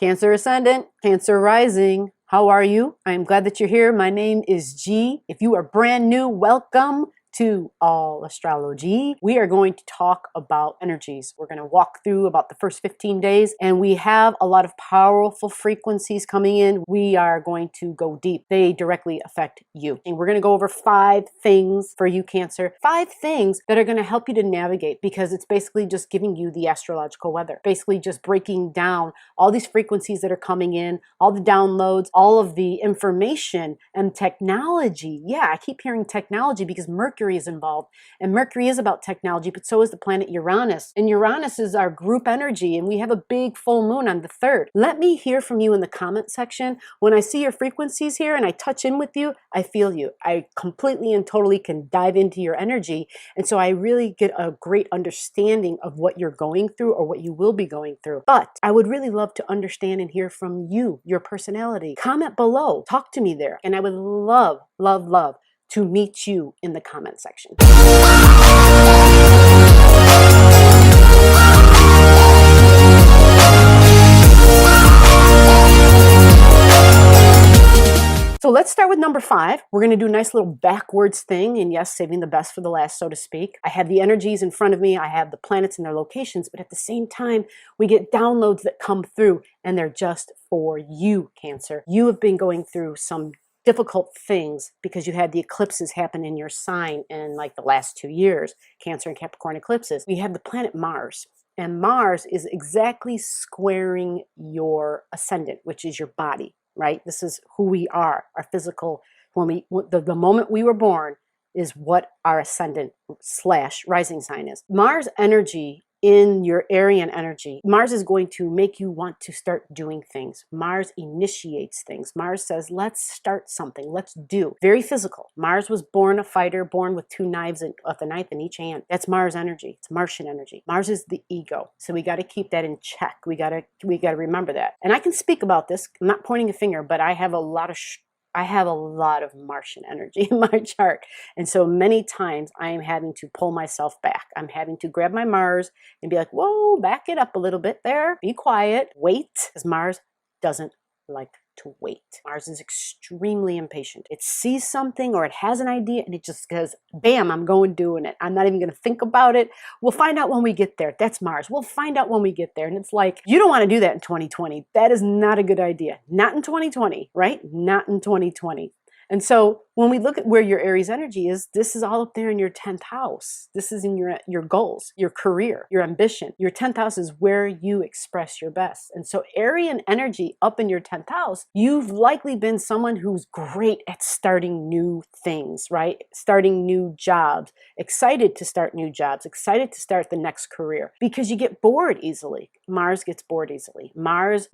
Cancer Ascendant, Cancer Rising. How are you? I'm glad that you're here. My name is G. If you are brand new, welcome to Allastrology. We are going to talk about energies. We're going to walk through about the first 15 days, and we have a lot of powerful frequencies coming in. We are going to go deep. They directly affect you. And we're going to go over 5 things for you, Cancer. 5 things that are going to help you to navigate, because it's basically just giving you the astrological weather. Basically just breaking down all these frequencies that are coming in, all the downloads, all of the information and technology. Yeah, I keep hearing technology because Mercury is involved, and Mercury is about technology, but so is the planet Uranus, and Uranus is our group energy, and we have a big full moon on the 3rd. Let me hear from you in the comment section. When I see your frequencies here and I touch in with you, I feel you. I completely and totally can dive into your energy, and so I really get a great understanding of what you're going through or what you will be going through. But I would really love to understand and hear from you, your personality. Comment below, talk to me there, and I would love to meet you in the comment section. So let's start with number 5. We're going to do a nice little backwards thing, and yes, saving the best for the last, so to speak. I have the energies in front of me. I have the planets and their locations, but at the same time, we get downloads that come through, and they're just for you, Cancer. You have been going through some difficult things because you had the eclipses happen in your sign in like the last 2 years, Cancer and Capricorn eclipses. We have the planet Mars, and Mars is exactly squaring your ascendant, which is your body, right? This is who we are, our physical, the moment we were born is what our ascendant / rising sign is. Mars energy in your Aryan energy, Mars is going to make you want to start doing things. Mars initiates things. Mars says, let's start something, let's do. Very physical. Mars was born a fighter, born with 2 knives and a knife in each hand. That's Mars energy. It's Martian energy. Mars is the ego. So we got to keep that in check. We got to remember that. And I can speak about this. I'm not pointing a finger, but I have a lot of Martian energy in my chart. And so many times I am having to pull myself back. I'm having to grab my Mars and be like, whoa, back it up a little bit there. Be quiet, wait, because Mars doesn't like to wait. Mars is extremely impatient. It sees something or it has an idea and it just goes, bam, I'm going doing it. I'm not even going to think about it. We'll find out when we get there. That's Mars. We'll find out when we get there. And it's like, you don't want to do that in 2020. That is not a good idea. Not in 2020, right? Not in 2020. And so when we look at where your Aries energy is, this is all up there in your 10th house. This is in your goals, your career, your ambition. Your 10th house is where you express your best. And so Aryan energy up in your 10th house, you've likely been someone who's great at starting new things, right? Starting new jobs, excited to start new jobs, excited to start the next career because you get bored easily. Mars gets bored easily. Mars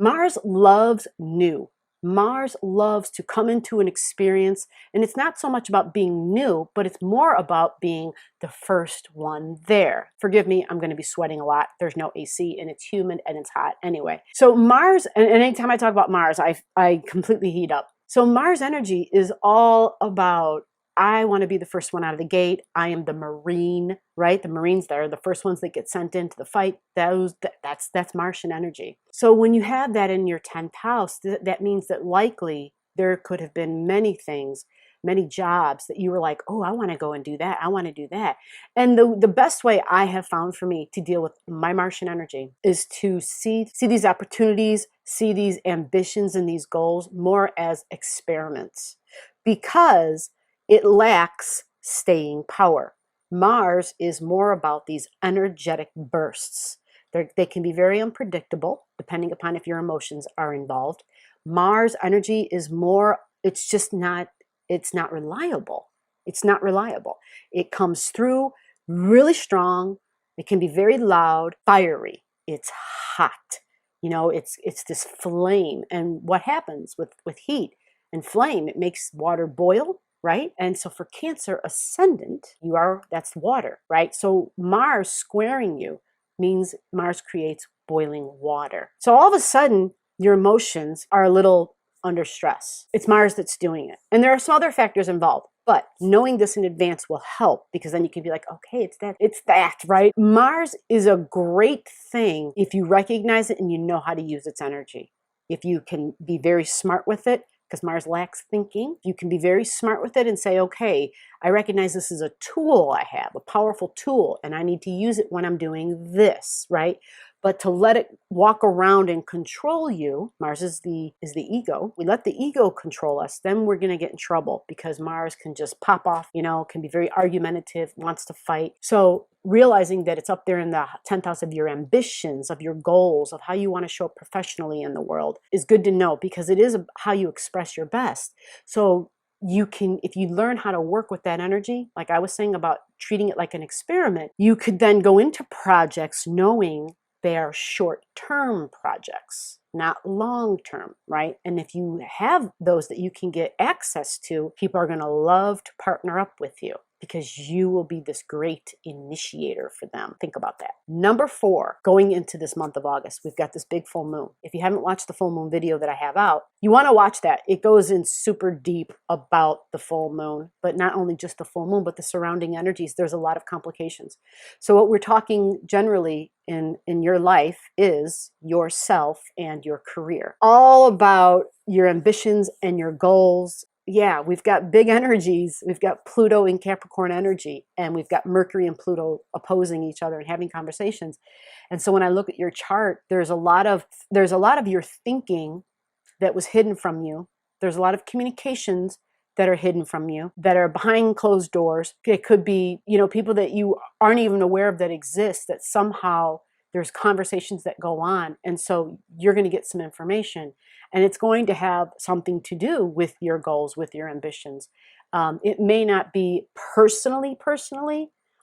loves new. Mars loves to come into an experience, and it's not so much about being new, but it's more about being the first one there. Forgive me, I'm going to be sweating a lot. There's no AC, and it's humid, and it's hot. Anyway, so Mars, and anytime I talk about Mars, I completely heat up. So Mars energy is all about, I want to be the first one out of the gate. I am the Marine, right? The Marines, they're the first ones that get sent into the fight. That's Martian energy. So when you have that in your 10th house, that means that likely there could have been many things, many jobs that you were like, oh, I want to go and do that. I want to do that. And the best way I have found for me to deal with my Martian energy is to see these opportunities, see these ambitions and these goals more as experiments, because it lacks staying power. Mars is more about these energetic bursts. They can be very unpredictable, depending upon if your emotions are involved. Mars energy is more, it's not reliable. It's not reliable. It comes through really strong. It can be very loud, fiery. It's hot. You know, it's this flame. And what happens with heat and flame, it makes water boil, right? And so for Cancer ascendant, that's water, right? So Mars squaring you means Mars creates boiling water. So all of a sudden, your emotions are a little under stress. It's Mars that's doing it. And there are some other factors involved, but knowing this in advance will help, because then you can be like, okay, it's that, right? Mars is a great thing if you recognize it and you know how to use its energy. if you can be very smart with it, because Mars lacks thinking, you can be very smart with it and say, okay, I recognize this is a tool I have, a powerful tool, and I need to use it when I'm doing this, right? But to let it walk around and control you, Mars is the ego. We let the ego control us, then we're going to get in trouble, because Mars can just pop off, you know, can be very argumentative, wants to fight. So realizing that it's up there in the 10th house of your ambitions, of your goals, of how you want to show up professionally in the world is good to know, because it is how you express your best. So you can, if you learn how to work with that energy, like I was saying about treating it like an experiment, you could then go into projects knowing they are short-term projects, not long-term, right? And if you have those that you can get access to, people are going to love to partner up with you, because you will be this great initiator for them. Think about that. Number 4, going into this month of August, we've got this big full moon. If you haven't watched the full moon video that I have out, you want to watch that. It goes in super deep about the full moon, but not only just the full moon, but the surrounding energies. There's a lot of complications. So what we're talking generally in your life is yourself and your career. All about your ambitions and your goals. Yeah, we've got big energies. We've got Pluto in Capricorn energy, and we've got Mercury and Pluto opposing each other and having conversations. And so when I look at your chart, there's a lot of your thinking that was hidden from you. There's a lot of communications that are hidden from you, that are behind closed doors. It could be, you know, people that you aren't even aware of that exist, that somehow there's conversations that go on. And so you're going to get some information, and it's going to have something to do with your goals, with your ambitions. It may not be personally,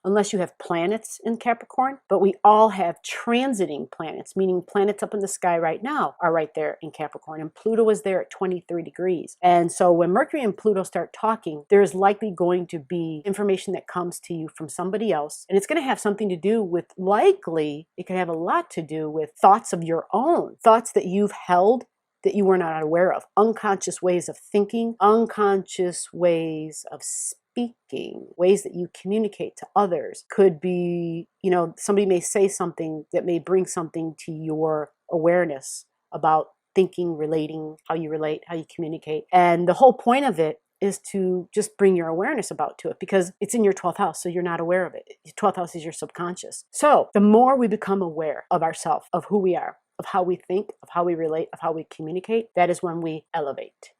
unless you have planets in Capricorn, but we all have transiting planets, meaning planets up in the sky right now are right there in Capricorn, and Pluto is there at 23 degrees. And so when Mercury and Pluto start talking, there's likely going to be information that comes to you from somebody else, and it's going to have something to do with, likely, it could have a lot to do with thoughts of your own, thoughts that you've held that you were not aware of, unconscious ways of thinking, unconscious ways of speaking, ways that you communicate to others. Could be, you know, somebody may say something that may bring something to your awareness about thinking, relating, how you relate, how you communicate. And the whole point of it is to just bring your awareness about to it, because it's in your 12th house, so you're not aware of it. Your 12th house is your subconscious. So the more we become aware of ourselves, of who we are, of how we think, of how we relate, of how we communicate, that is when we elevate.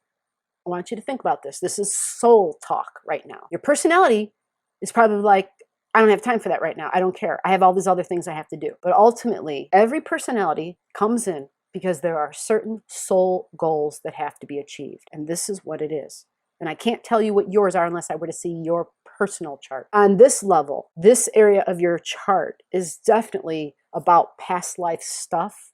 I want you to think about this. This is soul talk right now. Your personality is probably like, I don't have time for that right now. I don't care. I have all these other things I have to do. But ultimately, every personality comes in because there are certain soul goals that have to be achieved. And this is what it is. And I can't tell you what yours are unless I were to see your personal chart. On this level, this area of your chart is definitely about past life stuff,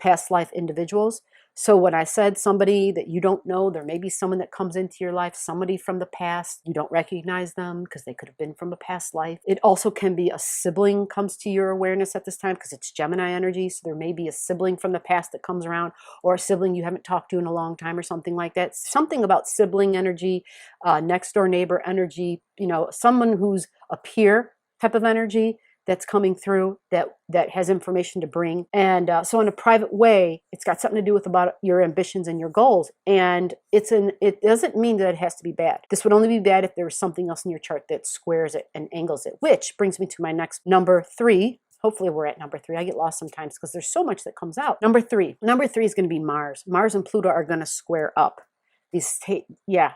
past life individuals. So when I said somebody that you don't know, there may be someone that comes into your life, somebody from the past, you don't recognize them because they could have been from a past life. It also can be a sibling comes to your awareness at this time, because it's Gemini energy. So there may be a sibling from the past that comes around, or a sibling you haven't talked to in a long time, or something like that. Something about sibling energy, next door neighbor energy, you know, someone who's a peer type of energy that's coming through that has information to bring. And so in a private way, it's got something to do with about your ambitions and your goals. And it doesn't mean that it has to be bad. This would only be bad if there was something else in your chart that squares it and angles it, which brings me to my next number 3. Hopefully we're at number 3. I get lost sometimes because there's so much that comes out. Number 3 is going to be Mars. Mars and Pluto are going to square up.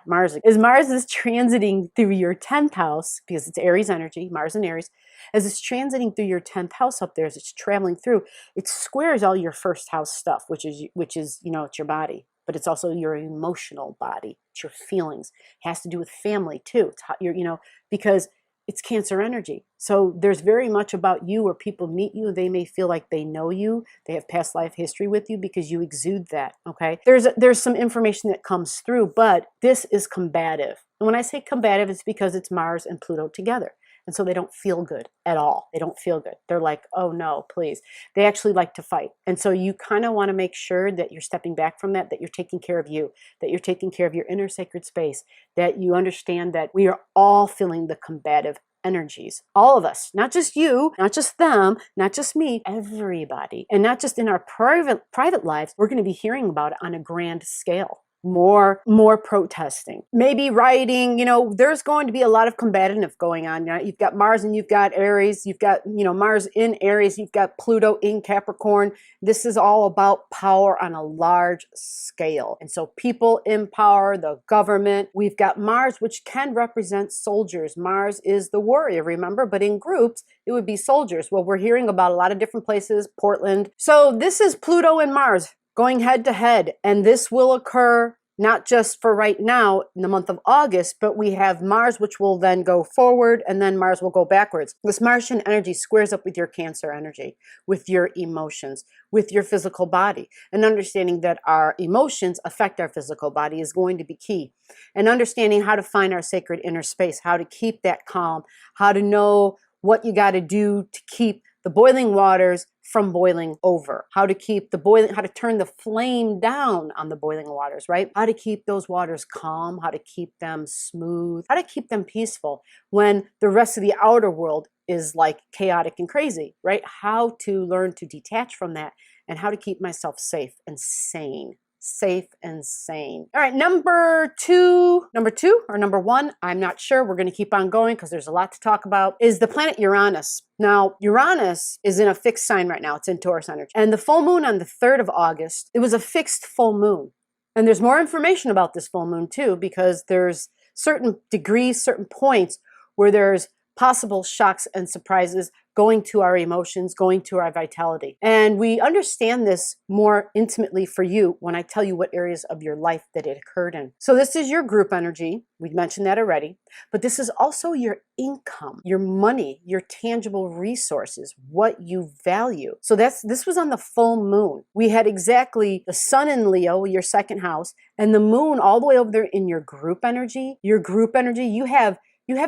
Mars is transiting through your 10th house, because it's Aries energy, Mars and Aries. As it's transiting through your 10th house up there, as it's traveling through, it squares all your first house stuff, which is, you know, it's your body, but it's also your emotional body. It's your feelings. It has to do with family too. It's how you know, because it's Cancer energy. So there's very much about you, where people meet you, they may feel like they know you, they have past life history with you, because you exude that, okay? There's some information that comes through, but this is combative. And when I say combative, it's because it's Mars and Pluto together. And so they don't feel good at all. They don't feel good. They're like, oh no, please. They actually like to fight. And so you kind of want to make sure that you're stepping back from that you're taking care of you, that you're taking care of your inner sacred space, that you understand that we are all feeling the combative energies. All of us, not just you, not just them, not just me, everybody. And not just in our private lives, we're going to be hearing about it on a grand scale. More protesting, maybe rioting. There's going to be a lot of combativeness going on. You've got Mars and you've got Aries. You've got, Mars in Aries. You've got Pluto in Capricorn. This is all about power on a large scale. And so people in power, the government. We've got Mars, which can represent soldiers. Mars is the warrior, remember? But in groups, it would be soldiers. Well, we're hearing about a lot of different places, Portland. So this is Pluto and Mars going head to head, and this will occur not just for right now in the month of August, but we have Mars, which will then go forward, and then Mars will go backwards. This Martian energy squares up with your Cancer energy, with your emotions, with your physical body. And understanding that our emotions affect our physical body is going to be key. And understanding how to find our sacred inner space, how to keep that calm, how to know what you got to do to keep the boiling waters from boiling over, how to turn the flame down on the boiling waters, right? How to keep those waters calm, how to keep them smooth, how to keep them peaceful when the rest of the outer world is like chaotic and crazy, right? How to learn to detach from that and how to keep myself safe and sane. Safe and sane. All right, number two or number one, I'm not sure. We're going to keep on going because there's a lot to talk about, is the planet Uranus. Now, Uranus is in a fixed sign right now. It's in Taurus energy. And the full moon on the 3rd of August, it was a fixed full moon. And there's more information about this full moon too, because there's certain degrees, certain points where there's possible shocks and surprises going to our emotions, going to our vitality. And we understand this more intimately for you when I tell you what areas of your life that it occurred in. So this is your group energy. We mentioned that already. But this is also your income, your money, your tangible resources, what you value. So this was on the full moon. We had exactly the sun in Leo, your second house, and the moon all the way over there in your group energy. Your group energy, you have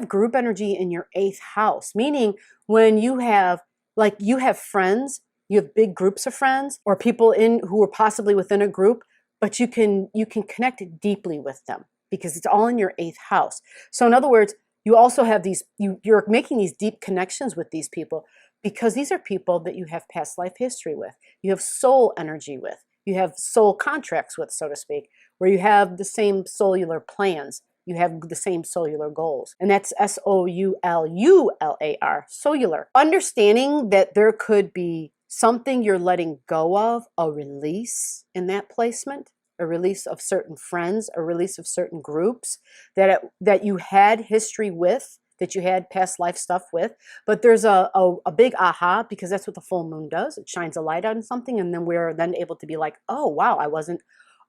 group energy in your 8th house, meaning when you have friends, you have big groups of friends or people who are possibly within a group, but you can connect deeply with them because it's all in your 8th house. So in other words, you also have you're making these deep connections with these people because these are people that you have past life history with. You have soul energy with. You have soul contracts with, so to speak, where you have the same cellular plans. You have the same cellular goals. And that's SOULULAR, cellular. Understanding that there could be something you're letting go of, a release in that placement, a release of certain friends, a release of certain groups that you had history with, that you had past life stuff with. But there's a big aha, because that's what the full moon does. It shines a light on something, and then we're then able to be like, oh, wow, I wasn't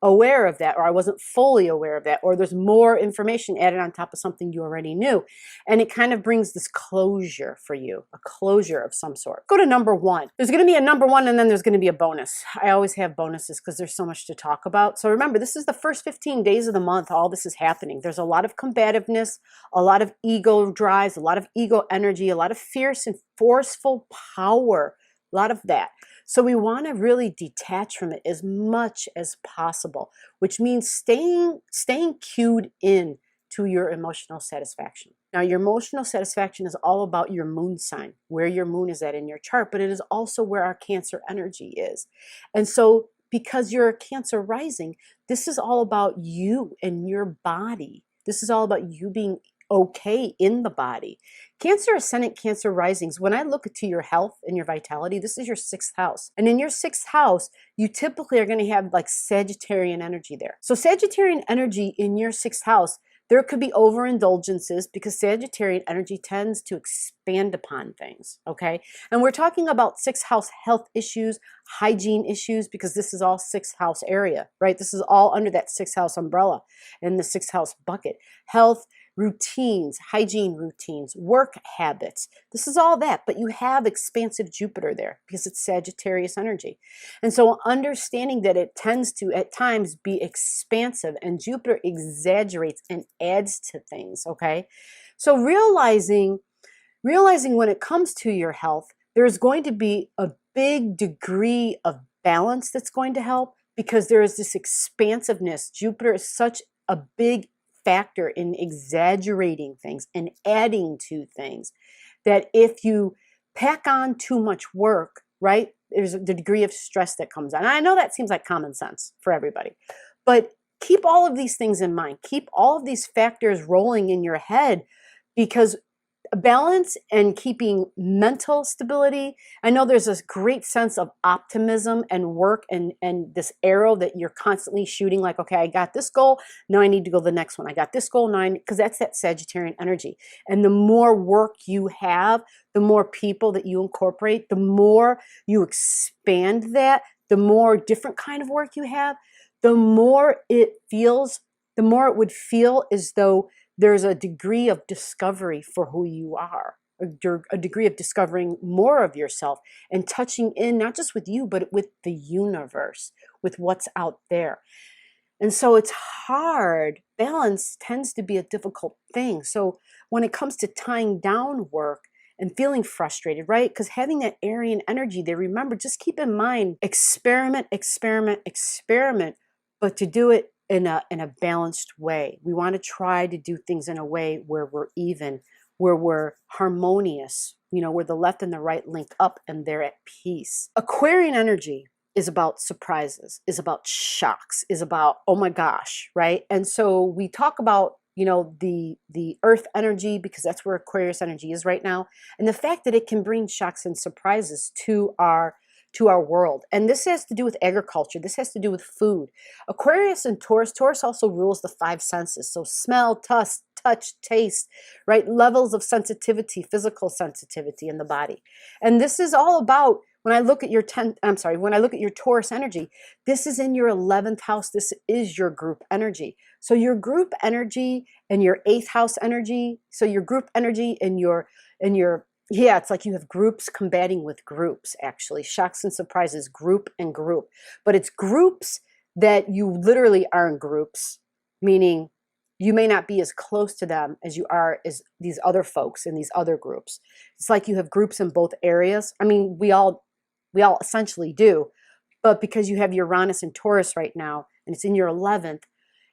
aware of that, or I wasn't fully aware of that, or there's more information added on top of something you already knew. And it kind of brings this closure for you, a closure of some sort. Go to number one. There's going to be a number one, and then there's going to be a bonus. I always have bonuses because there's so much to talk about. So remember, this is the first 15 days of the month. All this is happening. There's a lot of combativeness, a lot of ego drives, a lot of ego energy, a lot of fierce and forceful power, a lot of that. So we want to really detach from it as much as possible, which means staying cued in to your emotional satisfaction. Now, your emotional satisfaction is all about your moon sign, where your moon is at in your chart, but it is also where our Cancer energy is. And so because you're a Cancer rising, this is all about you and your body. This is all about you being okay in the body. Cancer ascendant, Cancer risings, when I look to your health and your vitality, this is your 6th house. And in your 6th house, you typically are going to have like Sagittarian energy there. So Sagittarian energy in your 6th house, there could be overindulgences because Sagittarian energy tends to expand upon things, okay? And we're talking about 6th house health issues, hygiene issues, because this is all 6th house area, right? This is all under that 6th house umbrella and the 6th house bucket. Health, routines, hygiene routines, work habits. This is all that, but you have expansive Jupiter there because it's Sagittarius energy. And so understanding that it tends to at times be expansive, and Jupiter exaggerates and adds to things, okay? So realizing when it comes to your health, there's going to be a big degree of balance that's going to help because there is this expansiveness. Jupiter is such a big factor in exaggerating things and adding to things, that if you pack on too much work, right, there's the degree of stress that comes on. And I know that seems like common sense for everybody, but keep all of these things in mind. Keep all of these factors rolling in your head, because balance and keeping mental stability. I know there's this great sense of optimism and work and this arrow that you're constantly shooting, like, okay, I got this goal, now I need to go to the next one. I got this goal, now because that's that Sagittarian energy. And the more work you have, the more people that you incorporate, the more you expand that, the more different kind of work you have, the more it would feel as though there's a degree of discovery for who you are, a degree of discovering more of yourself and touching in not just with you, but with the universe, with what's out there. And so it's hard. Balance tends to be a difficult thing. So when it comes to tying down work and feeling frustrated, right? Because having that Aryan energy there, remember, just keep in mind, experiment, experiment, experiment, but to do it in a balanced way. We want to try to do things in a way where we're even, where we're harmonious, where the left and the right link up and they're at peace. Aquarian energy is about surprises, is about shocks, is about, oh my gosh, right? And so we talk about, the earth energy, because that's where Aquarius energy is right now. And the fact that it can bring shocks and surprises to our world. And this has to do with agriculture. This has to do with food. Aquarius and Taurus also rules the five senses. So smell, touch, taste, right? Levels of sensitivity, physical sensitivity in the body. And this is all about, when I look at your Taurus energy, this is in your 11th house. This is your group energy. So your group energy and your 8th house energy, so your group energy and your yeah, it's like you have groups combating with groups, actually. Shocks and surprises, group and group. But it's groups that you literally are in groups, meaning you may not be as close to them as you are as these other folks in these other groups. It's like you have groups in both areas. I mean, we all essentially do. But because you have Uranus and Taurus right now, and it's in your 11th,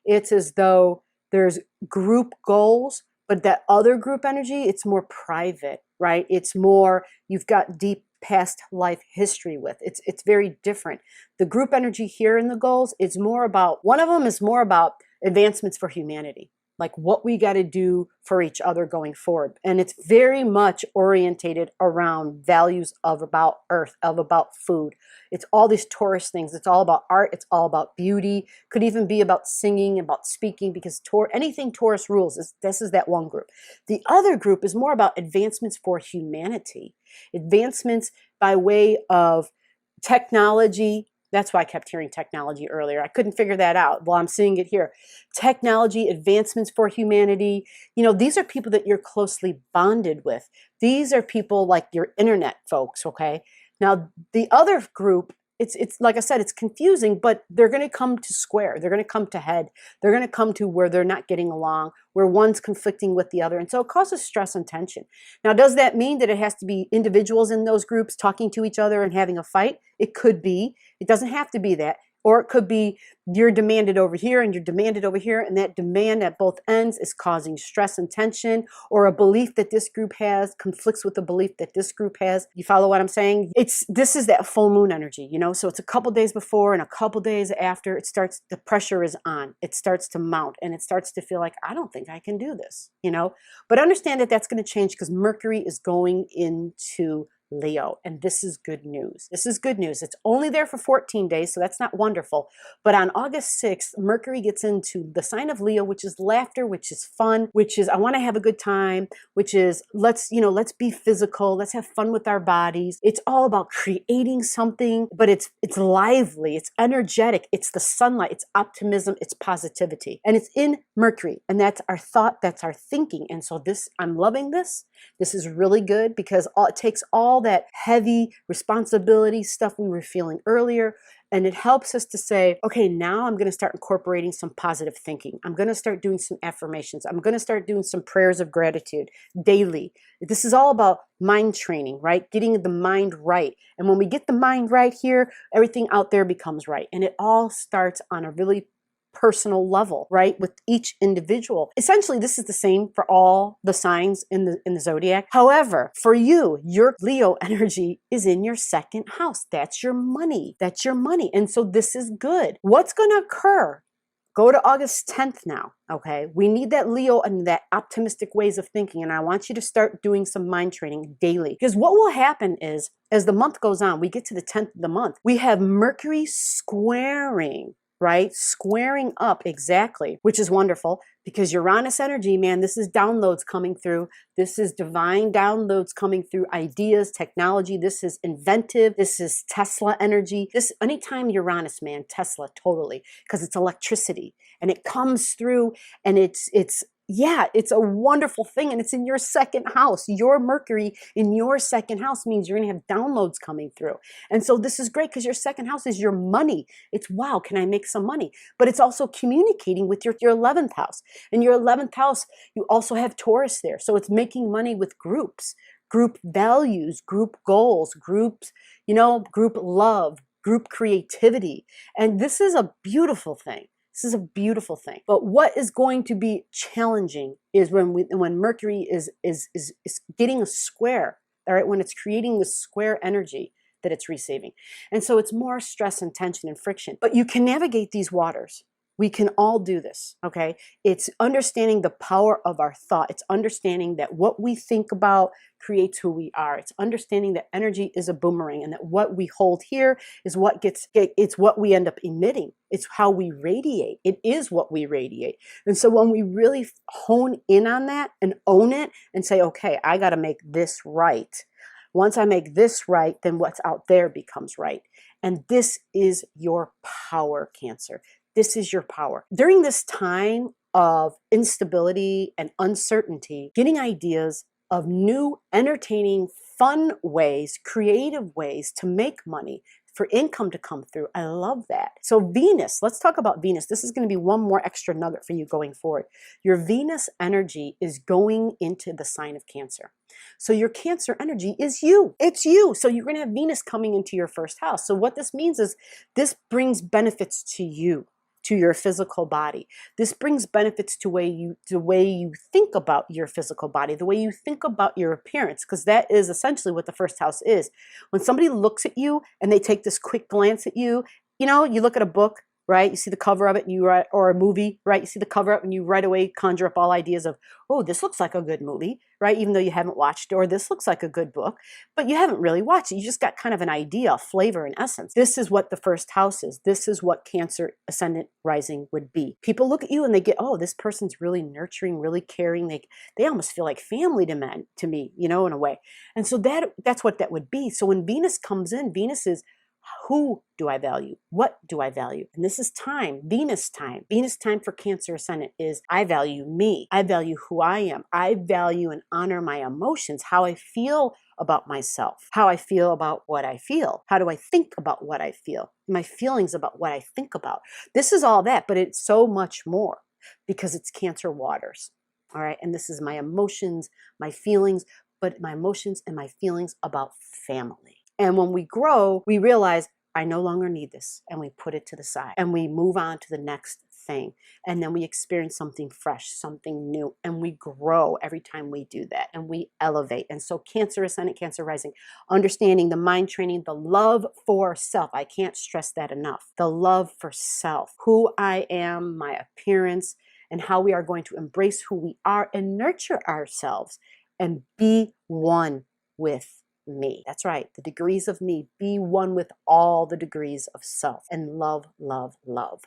it's as though there's group goals, but that other group energy, it's more private, right? It's more, you've got deep past life history with. It's very different. The group energy here in the goals is more about, one of them is more about advancements for humanity, like what we got to do for each other going forward. And it's very much orientated around values of about earth, of about food. It's all these Taurus things. It's all about art. It's all about beauty. Could even be about singing, about speaking, because anything Taurus rules, this is that one group. The other group is more about advancements for humanity, advancements by way of technology. That's why I kept hearing technology earlier. I couldn't figure that out. Well, I'm seeing it here. Technology, advancements for humanity. These are people that you're closely bonded with. These are people like your internet folks, okay? Now, the other group, it's like I said, it's confusing, but they're going to come to square. They're going to come to head. They're going to come to where they're not getting along, where one's conflicting with the other. And so it causes stress and tension. Now, does that mean that it has to be individuals in those groups talking to each other and having a fight? It could be. It doesn't have to be that. Or it could be you're demanded over here and you're demanded over here, and that demand at both ends is causing stress and tension, or a belief that this group has conflicts with the belief that this group has. You follow what I'm saying? This is that full moon energy, so it's a couple days before and a couple days after the pressure is on. It starts to mount and it starts to feel like, I don't think I can do this, But understand that that's going to change because Mercury is going into Leo, and this is good news. This is good news. It's only there for 14 days, so that's not wonderful. But on August 6th, Mercury gets into the sign of Leo, which is laughter, which is fun, which is I want to have a good time, which is let's be physical, let's have fun with our bodies. It's all about creating something, but it's lively, it's energetic, it's the sunlight, it's optimism, it's positivity. And it's in Mercury, and that's our thought, that's our thinking. And so I'm loving this. This is really good because it takes all that heavy responsibility stuff we were feeling earlier, and it helps us to say, okay, now I'm going to start incorporating some positive thinking. I'm going to start doing some affirmations. I'm going to start doing some prayers of gratitude daily. This is all about mind training, right? Getting the mind right. And when we get the mind right here, everything out there becomes right. And it all starts on a really personal level, right? With each individual. Essentially, this is the same for all the signs in the zodiac. However, for you, your Leo energy is in your second house. That's your money. That's your money. And so this is good. What's going to occur? Go to August 10th now, okay? We need that Leo and that optimistic ways of thinking, and I want you to start doing some mind training daily. Because what will happen is, as the month goes on, we get to the 10th of the month, we have Mercury squaring, right? Squaring up, exactly, which is wonderful because Uranus energy, man, this is downloads coming through. This is divine downloads coming through, ideas, technology. This is inventive. This is Tesla energy. This, anytime Uranus, man, Tesla, totally, because it's electricity and it comes through and yeah, it's a wonderful thing, and it's in your second house. Your Mercury in your second house means you're going to have downloads coming through. And so this is great because your second house is your money. It's, wow, can I make some money? But it's also communicating with your 11th house. In your 11th house, you also have Taurus there. So it's making money with groups, group values, group goals, groups, group love, group creativity. And this is a beautiful thing. This is a beautiful thing. But what is going to be challenging is when Mercury is getting a square, all right, when it's creating the square energy that it's receiving. And so it's more stress and tension and friction. But you can navigate these waters. We can all do this, okay? It's understanding the power of our thought. It's understanding that what we think about creates who we are. It's understanding that energy is a boomerang and that what we hold here is it's what we end up emitting. It's how we radiate. It is what we radiate. And so when we really hone in on that and own it and say, okay, I got to make this right. Once I make this right, then what's out there becomes right. And this is your power, Cancer. This is your power. During this time of instability and uncertainty, getting ideas of new, entertaining, fun ways, creative ways to make money, for income to come through. I love that. So Venus, let's talk about Venus. This is going to be one more extra nugget for you going forward. Your Venus energy is going into the sign of Cancer. So your Cancer energy is you. It's you. So you're going to have Venus coming into your first house. So what this means is this brings benefits to you, to your physical body. This brings benefits to the way you think about your physical body, the way you think about your appearance, because that is essentially what the first house is. When somebody looks at you and they take this quick glance at you, you look at a book, right? You see the cover of it and or a movie, right? You see the cover up and you right away conjure up all ideas of, oh, this looks like a good movie, right? Even though you haven't watched it, or this looks like a good book, but you haven't really watched it. You just got kind of an idea, a flavor, and essence. This is what the first house is. This is what Cancer ascendant rising would be. People look at you and they get, oh, this person's really nurturing, really caring. They almost feel like family to me, in a way. And so that's what that would be. So when Venus comes in, Venus is, who do I value? What do I value? And this is time, Venus time. Venus time for Cancer ascendant is I value me. I value who I am. I value and honor my emotions, how I feel about myself, how I feel about what I feel. How do I think about what I feel? My feelings about what I think about. This is all that, but it's so much more because it's Cancer waters. All right. And this is my emotions, my feelings, but my emotions and my feelings about family. And when we grow, we realize I no longer need this, and we put it to the side and we move on to the next thing. And then we experience something fresh, something new, and we grow every time we do that, and we elevate. And so Cancer ascendant, Cancer rising, understanding the mind training, the love for self. I can't stress that enough. The love for self, who I am, my appearance, and how we are going to embrace who we are and nurture ourselves and be one with me. That's right. The degrees of me. Be one with all the degrees of self, and love, love, love.